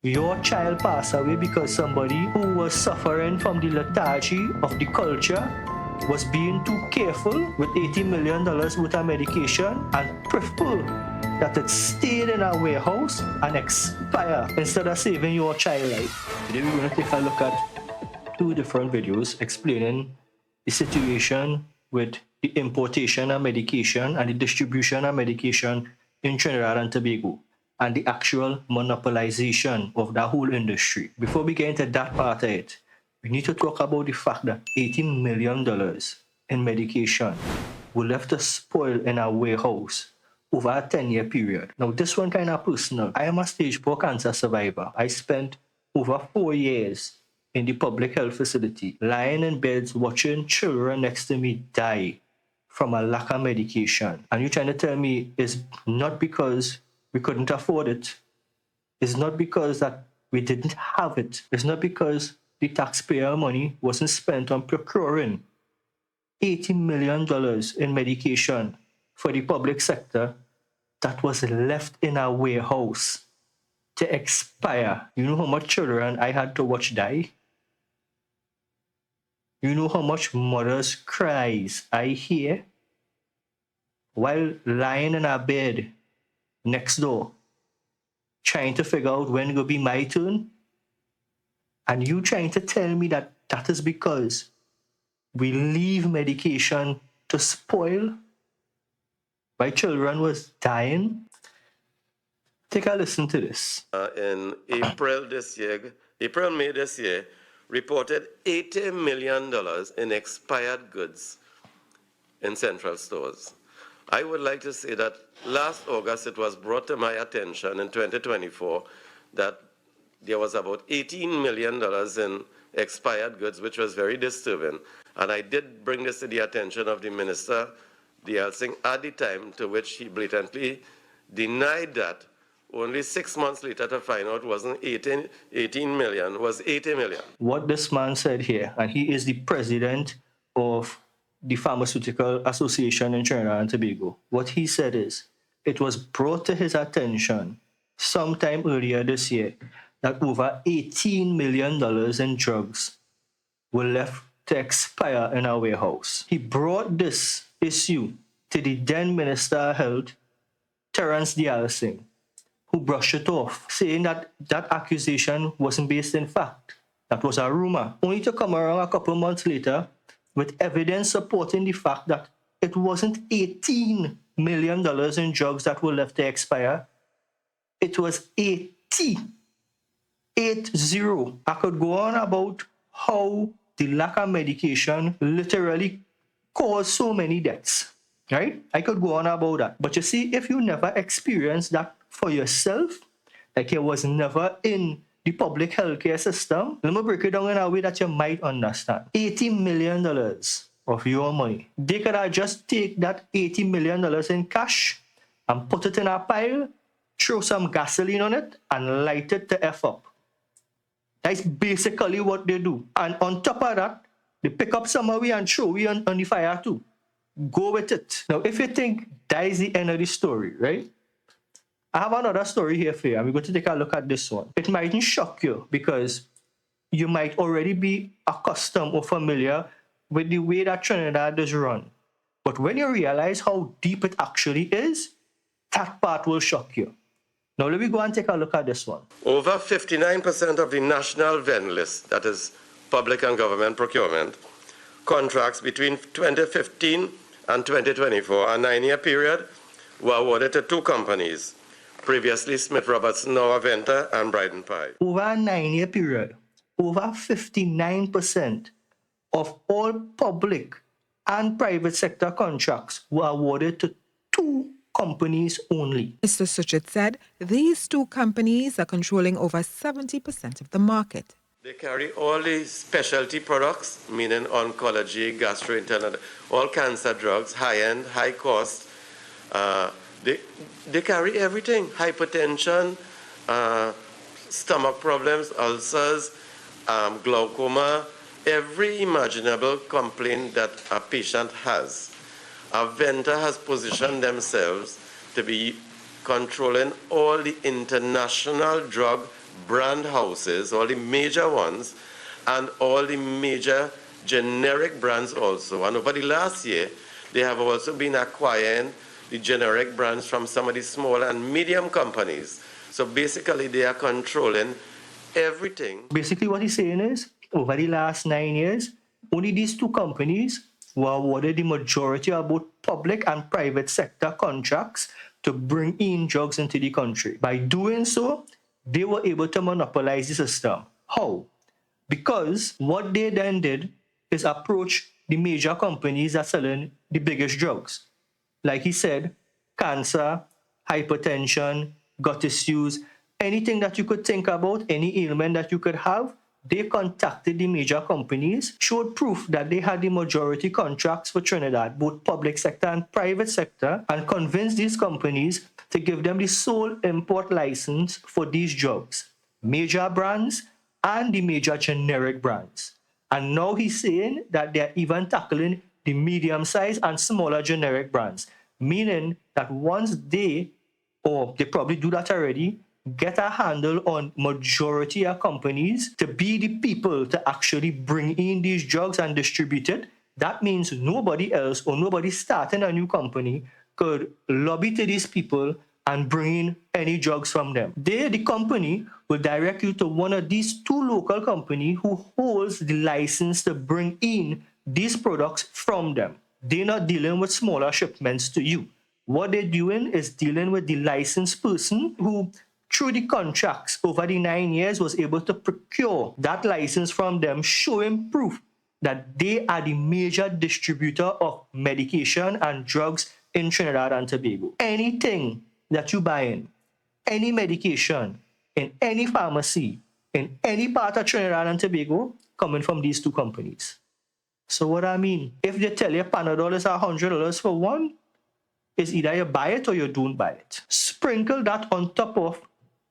Your child passed away because somebody who was suffering from the lethargy of the culture was being too careful with $80 million worth of medication and prefer that it stayed in our warehouse and expire instead of saving your child life. Today we're going to take a look at two different videos explaining the situation with the importation of medication and the distribution of medication in Trinidad and Tobago, and the actual monopolization of that whole industry. Before we get into that part of it, we need to talk about the fact that $80 million in medication were left to spoil in our warehouse over a 10-year period. Now, this one kind of personal. I am a stage 4 cancer survivor. I spent over 4 years in the public health facility, lying in beds watching children next to me die from a lack of medication. And you're trying to tell me it's not because we couldn't afford it. It's not because that we didn't have it. It's not because the taxpayer money wasn't spent on procuring $80 million in medication for the public sector that was left in our warehouse to expire. You know how much children I had to watch die? You know how much mothers' cries I hear while lying in our bed next door, trying to figure out when it will be my turn? And you trying to tell me that that is because we leave medication to spoil? My children was dying? Take a listen to this. In May this year, reported $80 million in expired goods in central stores. I would like to say that last August it was brought to my attention in 2024 that there was about $18 million in expired goods, which was very disturbing. And I did bring this to the attention of the Minister, D.L. Singh, at the time, to which he blatantly denied that. Only 6 months later to find out wasn't 18 million, was 80 million. What this man said here, and he is the president of the Pharmaceutical Association in Trinidad and Tobago. What he said is, it was brought to his attention sometime earlier this year that over $18 million in drugs were left to expire in our warehouse. He brought this issue to the then Minister of Health, Terence D.L. Singh, who brushed it off, saying that that accusation wasn't based in fact. That was a rumor. Only to come around a couple months later with evidence supporting the fact that it wasn't $18 million in drugs that were left to expire. It was 80. 80. I could go on about how the lack of medication literally caused so many deaths, right? I could go on about that. But you see, if you never experienced that for yourself, like it was never in the public healthcare system, let me break it down in a way that you might understand. $80 million of your money. They could have just take that $80 million in cash and put it in a pile, throw some gasoline on it, and light it to F up. That's basically what they do. And on top of that, they pick up some of it and throw it on the fire too. Go with it. Now, if you think that is the end of the story, right? I have another story here for you, and we're going to take a look at this one. It mightn't shock you because you might already be accustomed or familiar with the way that Trinidad is run. But when you realize how deep it actually is, that part will shock you. Now, let me go and take a look at this one. Over 59% of the national VEN list, that is public and government procurement, contracts between 2015 and 2024, a 9-year period, were awarded to 2 companies. Previously, Smith Robertson, now Aventa, and Bryden Pie. Over a 9-year period, over 59% of all public and private sector contracts were awarded to 2 companies only. Mr. Suchit said these 2 companies are controlling over 70% of the market. They carry all the specialty products, meaning oncology, gastrointestinal, all cancer drugs, high-end, high-cost. They carry everything, hypertension, stomach problems, ulcers, glaucoma, every imaginable complaint that a patient has. Aventa has positioned themselves to be controlling all the international drug brand houses, all the major ones, and all the major generic brands also. And over the last year, they have also been acquiring the generic brands from some of the small and medium companies. So basically, they are controlling everything. Basically, what he's saying is, over the last 9 years, only these two companies were awarded the majority of both public and private sector contracts to bring in drugs into the country. By doing so, they were able to monopolize the system. How? Because what they then did is approach the major companies that are selling the biggest drugs. Like he said, cancer, hypertension, gut issues, anything that you could think about, any ailment that you could have, they contacted the major companies, showed proof that they had the majority contracts for Trinidad, both public sector and private sector, and convinced these companies to give them the sole import license for these drugs, major brands and the major generic brands. And now he's saying that they're even tackling the medium-sized and smaller generic brands, meaning that once they, or they probably do that already, get a handle on majority of companies to be the people to actually bring in these drugs and distribute it, that means nobody else or nobody starting a new company could lobby to these people and bring in any drugs from them. They, the company, will direct you to one of these two local companies who holds the license to bring in these products from them. They're not dealing with smaller shipments to you. What they're doing is dealing with the licensed person who, through the contracts over the 9 years, was able to procure that license from them, showing proof that they are the major distributor of medication and drugs in Trinidad and Tobago. Anything that you buy in, any medication, in any pharmacy, in any part of Trinidad and Tobago, coming from these two companies. So what I mean, if they tell you Panadol is $100 for one, it's either you buy it or you don't buy it. Sprinkle that on top of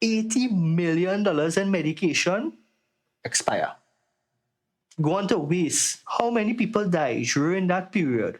$80 million in medication, expire. Go on to waste. How many people died during that period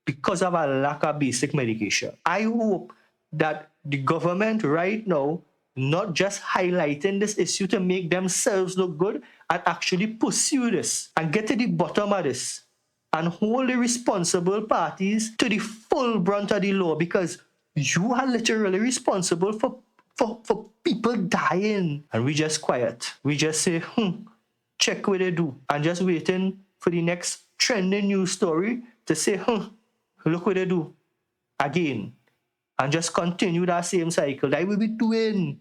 because of a lack of basic medication? I hope that the government right now not just highlighting this issue to make themselves look good, and actually pursue this and get to the bottom of this and hold the responsible parties to the full brunt of the law, because you are literally responsible for people dying. And we just quiet. We just say, check what they do, and just waiting for the next trending news story to say, look what they do again. And just continue that same cycle. That will be doing.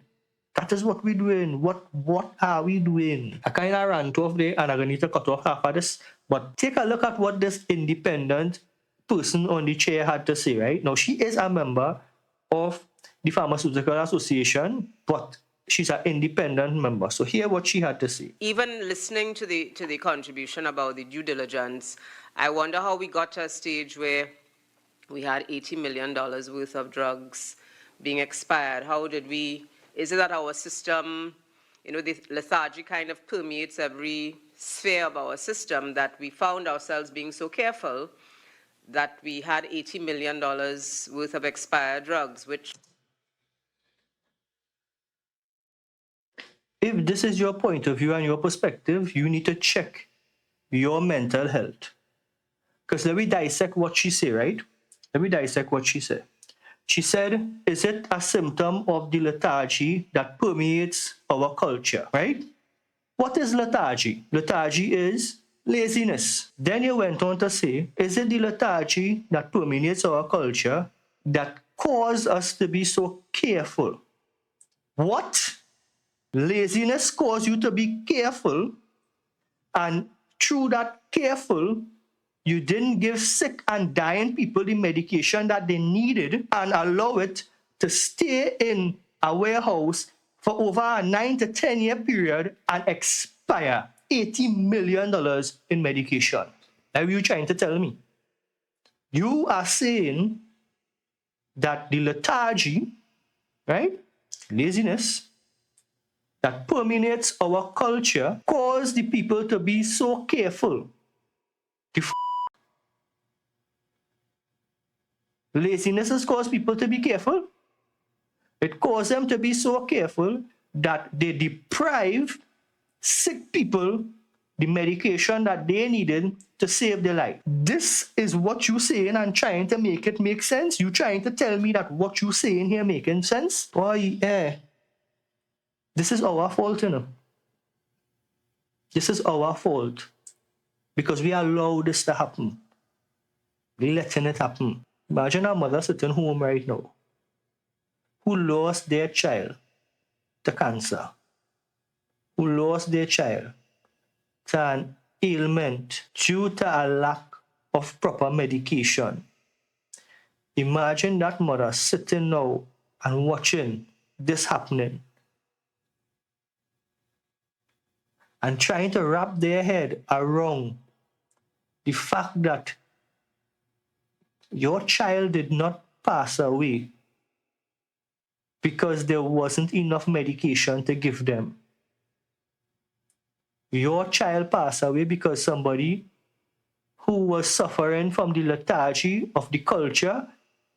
That is what we're doing. What are we doing? I kind of ran off there, and I'm going to need to cut off half of this. But take a look at what this independent person on the chair had to say, right? Now, she is a member of the Pharmaceutical Association, but she's an independent member. So hear what she had to say. Even listening to the contribution about the due diligence, I wonder how we got to a stage where we had $80 million worth of drugs being expired. How did we... Is it that our system, the lethargy kind of permeates every sphere of our system, that we found ourselves being so careful that we had $80 million worth of expired drugs, which... If this is your point of view and your perspective, you need to check your mental health. Because let me dissect what she said, right? Let me dissect what she said. She said, is it a symptom of the lethargy that permeates our culture, right? What is lethargy? Lethargy is laziness. Then you went on to say, is it the lethargy that permeates our culture that causes us to be so careful? What? Laziness causes you to be careful, and through that careful, you didn't give sick and dying people the medication that they needed and allow it to stay in a warehouse for over a 9 to 10 year period and expire $80 million in medication. Now, what are you trying to tell me? You are saying that the lethargy, right, laziness, that permeates our culture cause the people to be so careful. Laziness has caused people to be careful. It caused them to be so careful that they deprive sick people the medication that they needed to save their life. This is what you're saying and trying to make it make sense? You trying to tell me that what you're saying here making sense? Boy, this is our fault, you know. This is our fault. Because we allow this to happen. We're letting it happen. Imagine a mother sitting home right now who lost their child to cancer, who lost their child to an ailment due to a lack of proper medication. Imagine that mother sitting now and watching this happening and trying to wrap their head around the fact that your child did not pass away because there wasn't enough medication to give them. Your child passed away because somebody who was suffering from the lethargy of the culture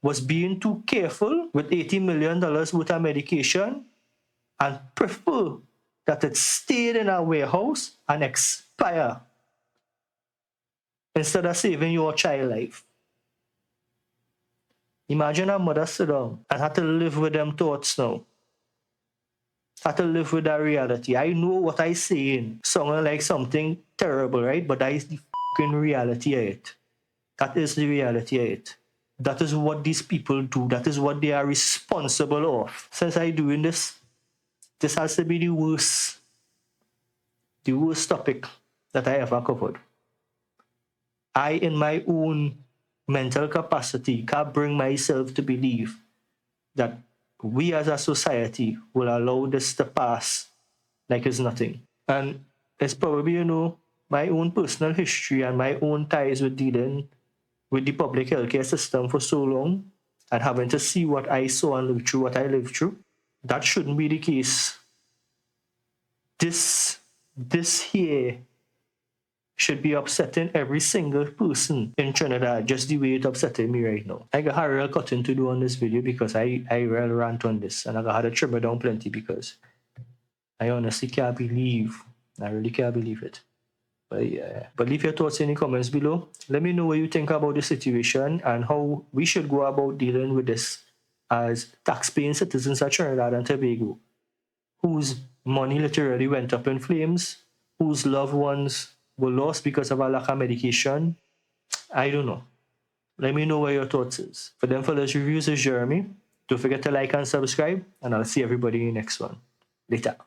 was being too careful with $80 million worth of medication and prefer that it stayed in a warehouse and expire instead of saving your child life. Imagine a mother sit down and had to live with them thoughts now. Had to live with that reality. I know what I saying sounding like something terrible, right? But that is the fucking reality of it. That is the reality of it. That is what these people do. That is what they are responsible of. Since I doing this has to be the worst topic that I ever covered. I, in my own mental capacity, can't bring myself to believe that we as a society will allow this to pass like it's nothing. And it's probably, you know, my own personal history and my own ties with dealing with the public healthcare system for so long and having to see what I saw and lived through, what I lived through. That shouldn't be the case. This here should be upsetting every single person in Trinidad just the way it's upsetting me right now. I got a real cutting to do on this video because I real rant on this and I had to trim it down plenty because I honestly can't believe, I really can't believe it. But yeah, but leave your thoughts in the comments below. Let me know what you think about the situation and how we should go about dealing with this as taxpaying citizens of Trinidad and Tobago, whose money literally went up in flames, whose loved ones were lost because of a lack of medication. I don't know. Let me know what your thoughts is. For them Fellas Reviews is Jeremy. Don't forget to like and subscribe, and I'll see everybody in the next one. Later.